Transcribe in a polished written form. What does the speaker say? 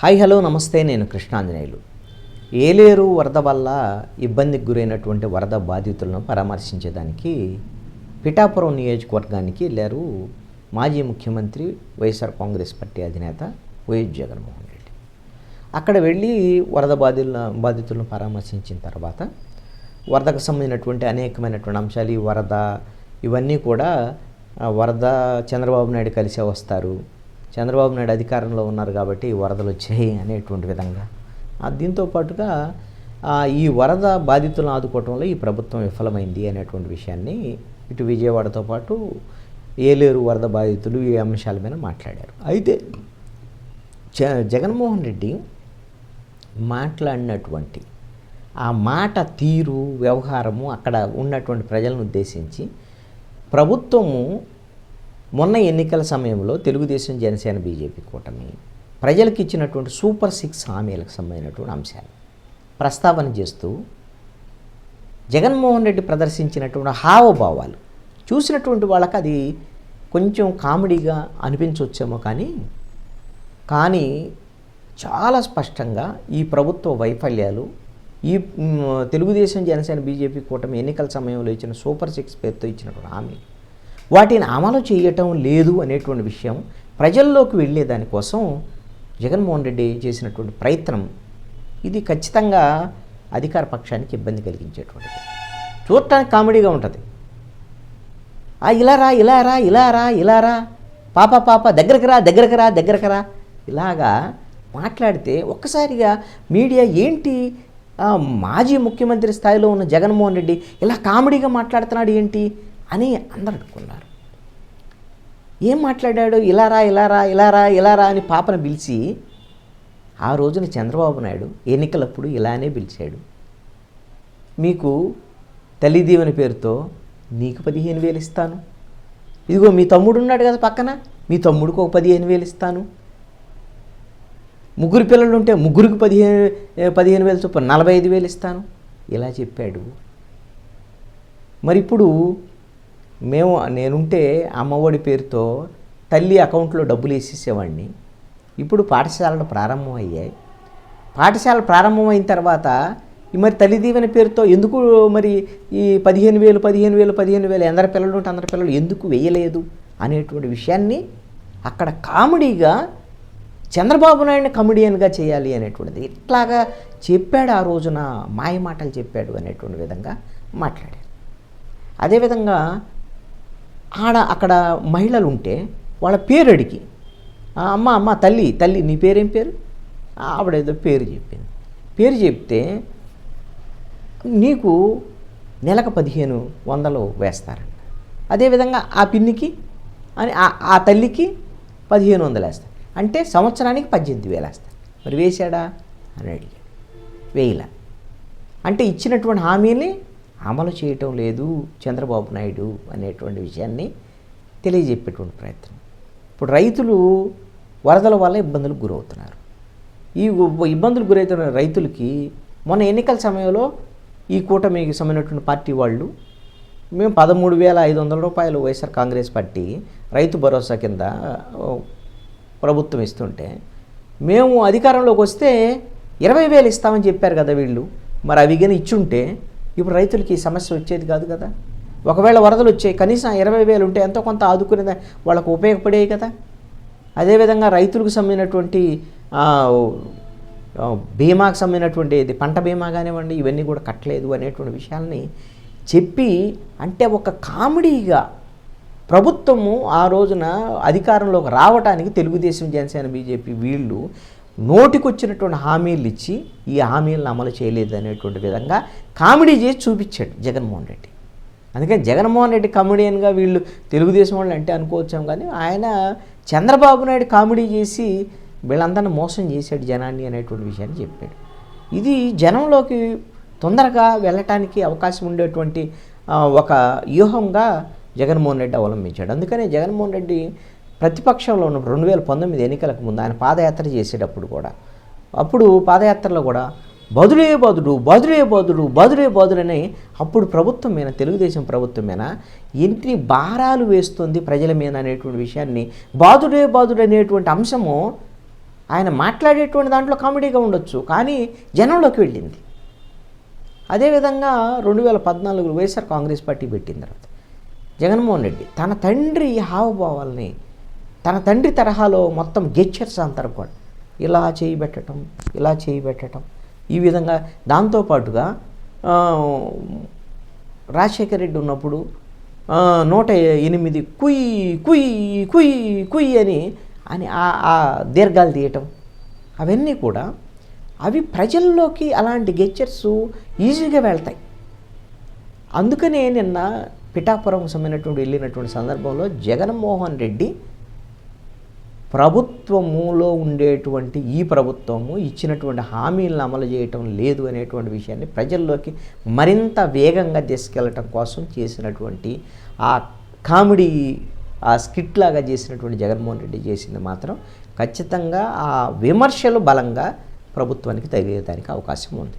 Hi hello నమస్తే, నేను కృష్ణాంజనేయులు. ఏలేరు వరద వల్ల ఇబ్బందికి గురైనటువంటి వరద బాధితులను పరామర్శించేదానికి పిఠాపురం నియోజకవర్గానికి వెళ్ళారు మాజీ ముఖ్యమంత్రి వైఎస్ఆర్ కాంగ్రెస్ పార్టీ అధినేత వైఎస్ జగన్మోహన్ రెడ్డి. అక్కడ వెళ్ళి వరద బాధితులను పరామర్శించిన తర్వాత వరదకు సంబంధించినటువంటి అనేకమైనటువంటి అంశాలు, ఈ వరద ఇవన్నీ కూడా వరద చంద్రబాబు నాయుడు కలిసే వస్తారు, చంద్రబాబు నాయుడు అధికారంలో ఉన్నారు కాబట్టి వరదలు వచ్చాయి అనేటువంటి విధంగా, దీంతో పాటుగా ఈ వరద బాధితులను ఆదుకోవడంలో ఈ ప్రభుత్వం విఫలమైంది అనేటువంటి విషయాన్ని ఇటు విజయవాడతో పాటు ఏలేరు వరద బాధితులు ఈ అంశాల మీద మాట్లాడారు. అయితే జగన్మోహన్ రెడ్డి మాట్లాడినటువంటి ఆ మాట తీరు, వ్యవహారము, అక్కడ ఉన్నటువంటి ప్రజలను ఉద్దేశించి ప్రభుత్వము మొన్న ఎన్నికల సమయంలో తెలుగుదేశం, జనసేన, బీజేపీ కూటమి ప్రజలకు ఇచ్చినటువంటి సూపర్ 6 హామీలకు సంబంధించినటువంటి అంశాలు ప్రస్తావన చేస్తూ జగన్మోహన్ రెడ్డి ప్రదర్శించినటువంటి హావభావాలు చూసినటువంటి వాళ్ళకి అది కొంచెం కామెడీగా అనిపించవచ్చేమో, కానీ చాలా స్పష్టంగా ఈ ప్రభుత్వ వైఫల్యాలు, ఈ తెలుగుదేశం, జనసేన, బీజేపీ కూటమి ఎన్నికల సమయంలో ఇచ్చిన సూపర్ 6 పేరుతో ఇచ్చినటువంటి హామీ వాటిని అమలు చేయటం లేదు అనేటువంటి విషయం ప్రజల్లోకి వెళ్ళే దానికోసం జగన్మోహన్ రెడ్డి చేసినటువంటి ప్రయత్నం ఇది ఖచ్చితంగా అధికార పక్షానికి ఇబ్బంది కలిగించేటువంటిది. చూడటానికి కామెడీగా ఉంటుంది. ఇలా రా పాప దగ్గరకు రా ఇలాగా మాట్లాడితే ఒక్కసారిగా మీడియా ఏంటి మాజీ ముఖ్యమంత్రి స్థాయిలో ఉన్న జగన్మోహన్ రెడ్డి ఇలా కామెడీగా మాట్లాడుతున్నాడు ఏంటి అని అందరూ అనుకున్నారు. ఏం మాట్లాడాడు? ఇలా రా అని పాపను పిలిచి, ఆ రోజున చంద్రబాబు నాయుడు ఎన్నికలప్పుడు ఇలానే పిలిచాడు. మీకు తల్లి దీవెన పేరుతో నీకు 15,000 ఇస్తాను, ఇదిగో మీ తమ్ముడు ఉన్నాడు కదా పక్కన, మీ తమ్ముడికి ఒక 15,000 ఇస్తాను, ముగ్గురు పిల్లలు ఉంటే ముగ్గురికి 15,000 చొప్పున 45,000 ఇస్తాను, ఇలా చెప్పాడు. మరి ఇప్పుడు నేనుంటే అమ్మఒడి పేరుతో తల్లి అకౌంట్లో డబ్బులు వేసేసేవాడిని. ఇప్పుడు పాఠశాలలు ప్రారంభమయ్యాయి. పాఠశాలలు ప్రారంభమైన తర్వాత మరి తల్లి దీవెన పేరుతో ఎందుకు మరి ఈ 15,000 ఎందరి పిల్లలు ఉంటే అందరి పిల్లలు ఎందుకు వేయలేదు అనేటువంటి విషయాన్ని అక్కడ కామెడీగా చంద్రబాబు నాయుడిని కమెడియన్గా చేయాలి అనేటువంటిది ఇట్లాగా చెప్పాడు. ఆ రోజున మాయ మాటలు చెప్పాడు అనేటువంటి విధంగా మాట్లాడాడు. అదేవిధంగా అక్కడ మహిళలు ఉంటే వాళ్ళ పేరు అడిగి, అమ్మ తల్లి నీ పేరేం పేరు? ఆవిడేదో పేరు చెప్పింది. పేరు చెప్తే నీకు నెలకు 1,500 వేస్తారంట. అదేవిధంగా ఆ పిన్నికి అని ఆ తల్లికి 1,500 వేస్తారు. అంటే సంవత్సరానికి 18,000 వేస్తారు. మరి వేశాడా అని అడిగాడు. వేయలా. అంటే ఇచ్చినటువంటి హామీని అమలు చేయటం లేదు చంద్రబాబు నాయుడు అనేటువంటి విషయాన్ని తెలియజెప్పేటువంటి ప్రయత్నం. ఇప్పుడు రైతులు వరదల వల్ల ఇబ్బందులకు గురవుతున్నారు. ఈ ఇబ్బందులకు గురవుతున్న రైతులకి మొన్న ఎన్నికల సమయంలో ఈ కూటమికి సంబంధించినటువంటి పార్టీ వాళ్ళు మేము 13,500 రూపాయలు వైఎస్ఆర్ కాంగ్రెస్ పార్టీ రైతు భరోసా కింద ప్రభుత్వం ఇస్తుంటే మేము అధికారంలోకి వస్తే 20,000 ఇస్తామని చెప్పారు కదా వీళ్ళు. మరి అవి కానీ ఇచ్చుంటే ఇప్పుడు రైతులకి ఈ సమస్య వచ్చేది కాదు కదా. ఒకవేళ వరదలు వచ్చాయి, కనీసం 20,000 ఉంటే ఎంతో కొంత ఆదుకునేది వాళ్ళకు ఉపయోగపడేవి కదా. అదేవిధంగా రైతులకు సంబంధించినటువంటి బీమాకు సంబంధించినటువంటి పంట బీమా కానివ్వండి, ఇవన్నీ కూడా కట్టలేదు అనేటువంటి విషయాల్ని చెప్పి, అంటే ఒక కామెడీగా ప్రభుత్వము ఆ రోజున అధికారంలోకి రావడానికి తెలుగుదేశం, జనసేన, బీజేపీ వీళ్ళు నోటికొచ్చినటువంటి హామీలు ఇచ్చి ఈ హామీలను అమలు చేయలేదు అనేటువంటి విధంగా కామెడీ చేసి చూపించాడు జగన్మోహన్ రెడ్డి. అందుకని జగన్మోహన్ రెడ్డి కామెడియన్గా వీళ్ళు తెలుగుదేశం వాళ్ళు అంటే అనుకోవచ్చాం, కానీ ఆయన చంద్రబాబు నాయుడు కామెడీ చేసి వీళ్ళందరినీ మోసం చేశాడు జనాన్ని అనేటువంటి విషయాన్ని చెప్పాడు. ఇది జనంలోకి తొందరగా వెళ్ళటానికి అవకాశం ఉండేటువంటి ఒక వ్యూహంగా జగన్మోహన్ రెడ్డి అవలంబించాడు. అందుకనే జగన్మోహన్ రెడ్డి ప్రతిపక్షంలో ఉన్న 2019 ఎన్నికలకు ముందు ఆయన పాదయాత్ర చేసేటప్పుడు కూడా, అప్పుడు పాదయాత్రలో కూడా బదులే బదుడు అని అప్పుడు ప్రభుత్వం మీద, తెలుగుదేశం ప్రభుత్వం మీద ఎన్ని భారాలు వేస్తుంది ప్రజల మీద అనేటువంటి విషయాన్ని, బాదుడే అనేటువంటి అంశము ఆయన మాట్లాడేటువంటి దాంట్లో కామెడీగా ఉండొచ్చు, కానీ జనంలోకి వెళ్ళింది. అదేవిధంగా 2014 వైఎస్ఆర్ కాంగ్రెస్ పార్టీ పెట్టిన తర్వాత జగన్మోహన్ రెడ్డి తన తండ్రి హావభావాల్ని, తన తండ్రి తరహాలో మొత్తం గెచ్చర్స్ అంటారు కూడా, ఇలా చేయి పెట్టడం, ఇలా చేయి పెట్టడం, ఈ విధంగా. దాంతోపాటుగా రాజశేఖర రెడ్డి ఉన్నప్పుడు 108 కుయ్ కుయ్ కుయ్ కుయ్ అని ఆ దీర్ఘాలు తీయటం, అవన్నీ కూడా అవి ప్రజల్లోకి అలాంటి గెచ్చర్స్ ఈజీగా వెళ్తాయి. అందుకనే నిన్న పిఠాపురం వెళ్ళినటువంటి సందర్భంలో జగన్మోహన్ రెడ్డి ప్రభుత్వములో ఉండేటువంటి ఈ ప్రభుత్వము ఇచ్చినటువంటి హామీలను అమలు చేయటం లేదు అనేటువంటి విషయాన్ని ప్రజల్లోకి మరింత వేగంగా తీసుకెళ్ళటం కోసం చేసినటువంటి ఆ కామెడీ, ఆ స్కిట్ లాగా చేసినటువంటి జగన్మోహన్ రెడ్డి చేసింది మాత్రం ఖచ్చితంగా ఆ విమర్శలు బలంగా ప్రభుత్వానికి తగిలేదానికి అవకాశం ఉంది.